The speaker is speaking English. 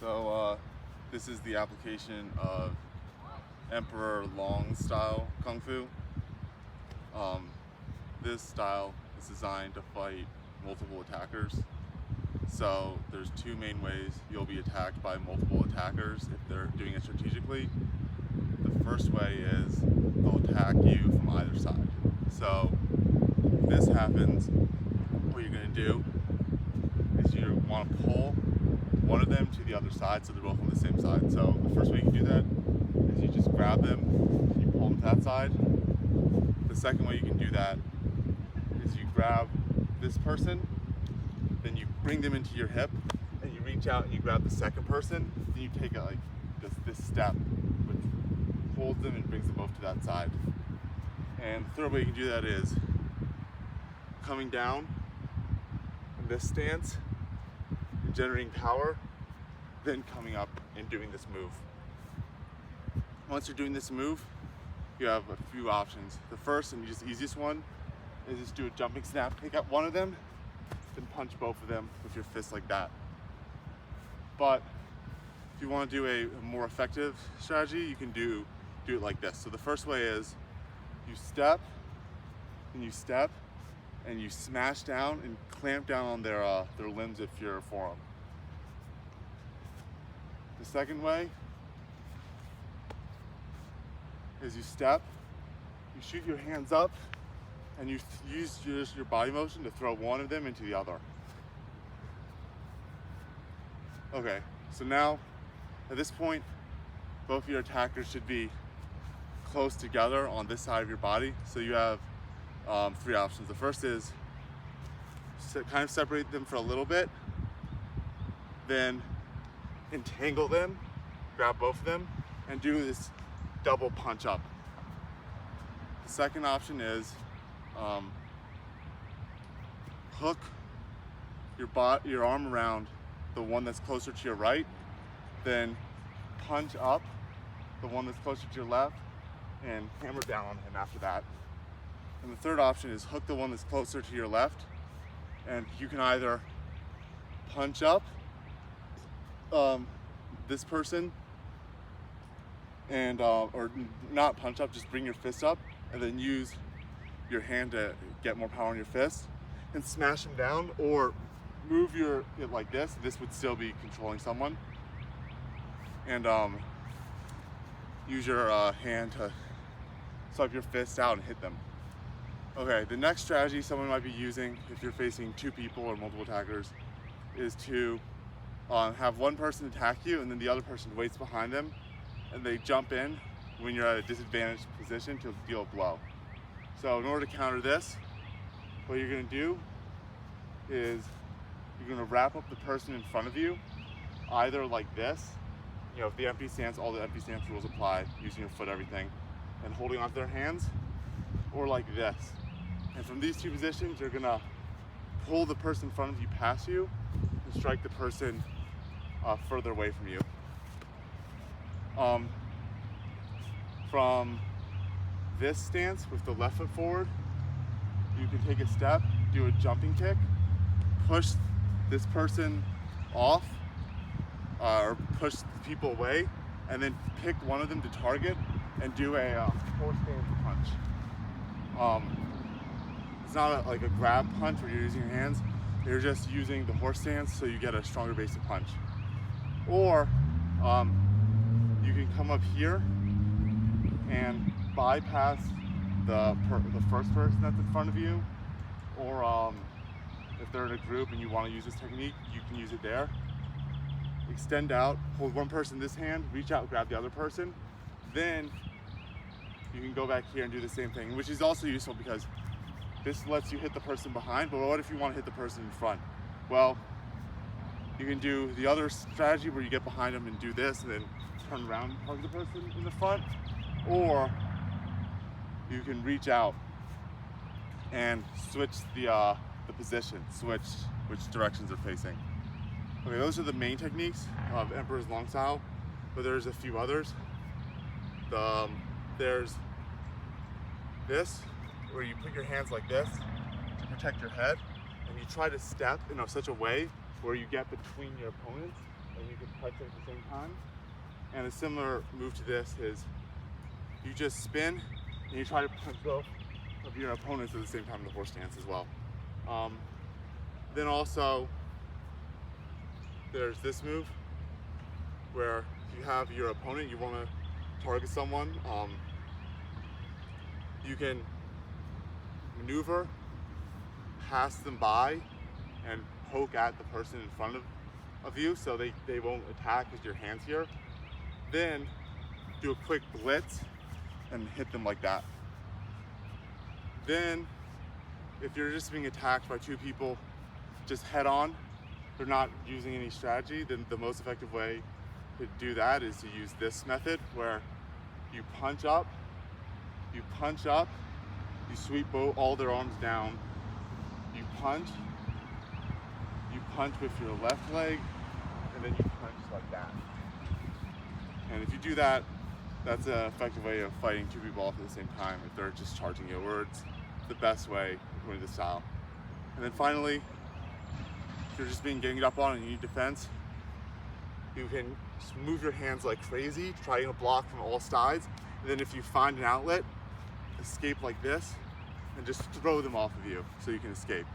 This is the application of Emperor Long style Kung Fu. This style is designed to fight multiple attackers. So there's two main ways you'll be attacked by multiple attackers if they're doing it strategically. The first way is they'll attack you from either side. So if this happens, what you're going to do is you want to pull one of them to the other side so they're both on the same side. So the first way you can do that is you just grab them, you pull them to that side. The second way you can do that is you grab this person, then you bring them into your hip, and you reach out and you grab the second person, then you take it like this step, which holds them and brings them both to that side. And the third way you can do that is coming down in this stance, and generating power, then coming up and doing this move. Once you're doing this move, you have a few options. The first and just easiest one is just do a jumping snap, pick up one of them, then punch both of them with your fist like that. But if you want to do a more effective strategy, you can do it like this. So the first way is you step, and you smash down and clamp down on their limbs if you're a forearm. The second way is you step, you shoot your hands up, and you use your body motion to throw one of them into the other. Okay, so now at this point, both of your attackers should be close together on this side of your body. So you have three options. The first is kind of separate them for a little bit, then entangle them, grab both of them, and do this double punch up. The second option is hook your arm around the one that's closer to your right, then punch up the one that's closer to your left, and hammer down on him after that. And the third option is hook the one that's closer to your left, and you can either punch up this person and or not punch up, just bring your fist up and then use your hand to get more power on your fist and smash him down, or move it like this. This would still be controlling someone, and use your hand to swipe your fist out and hit them. Okay, the next strategy someone might be using if you're facing two people or multiple attackers is to have one person attack you and then the other person waits behind them and they jump in when you're at a disadvantaged position to deal a blow. So in order to counter this, what you're going to do is you're going to wrap up the person in front of you, either like this, if the empty stance, all the empty stance rules apply, using your foot, everything, and holding onto their hands, or like this. And from these two positions, you're going to pull the person in front of you past you and strike the person further away from you. From this stance with the left foot forward, you can take a step, do a jumping kick, push this person off, or push people away, and then pick one of them to target and do a horse stance punch. It's not like a grab punch where you're using your hands, you're just using the horse stance so you get a stronger base to punch. Or you can come up here and bypass the first person that's in front of you, or if they're in a group and you want to use this technique, you can use it there. Extend out, hold one person in this hand, reach out, grab the other person, then you can go back here and do the same thing, which is also useful because this lets you hit the person behind. But what if you want to hit the person in front? Well, you can do the other strategy where you get behind them and do this and then turn around and hug the person in the front, or you can reach out and switch the position, switch which directions they're facing. Okay, those are the main techniques of Emperor's Long style, but there's a few others. There's this, where you put your hands like this to protect your head, and you try to step in such a way where you get between your opponents and you can punch at the same time. And a similar move to this is you just spin and you try to punch both of your opponents at the same time in the horse stance as well. Then also there's this move where you have your opponent, you want to target someone, you can maneuver, pass them by, and poke at the person in front of you so they won't attack with your hands here. Then do a quick blitz and hit them like that. Then if you're just being attacked by two people just head on, they're not using any strategy, then the most effective way to do that is to use this method where you punch up, you sweep all their arms down, you punch with your left leg, and then you punch like that. And if you do that, that's an effective way of fighting two people off at the same time if they're just charging you, or it's the best way according to the style. And then finally, if you're just being ganged up on and you need defense, you can just move your hands like crazy, trying to block from all sides. And then if you find an outlet, escape like this, and just throw them off of you so you can escape.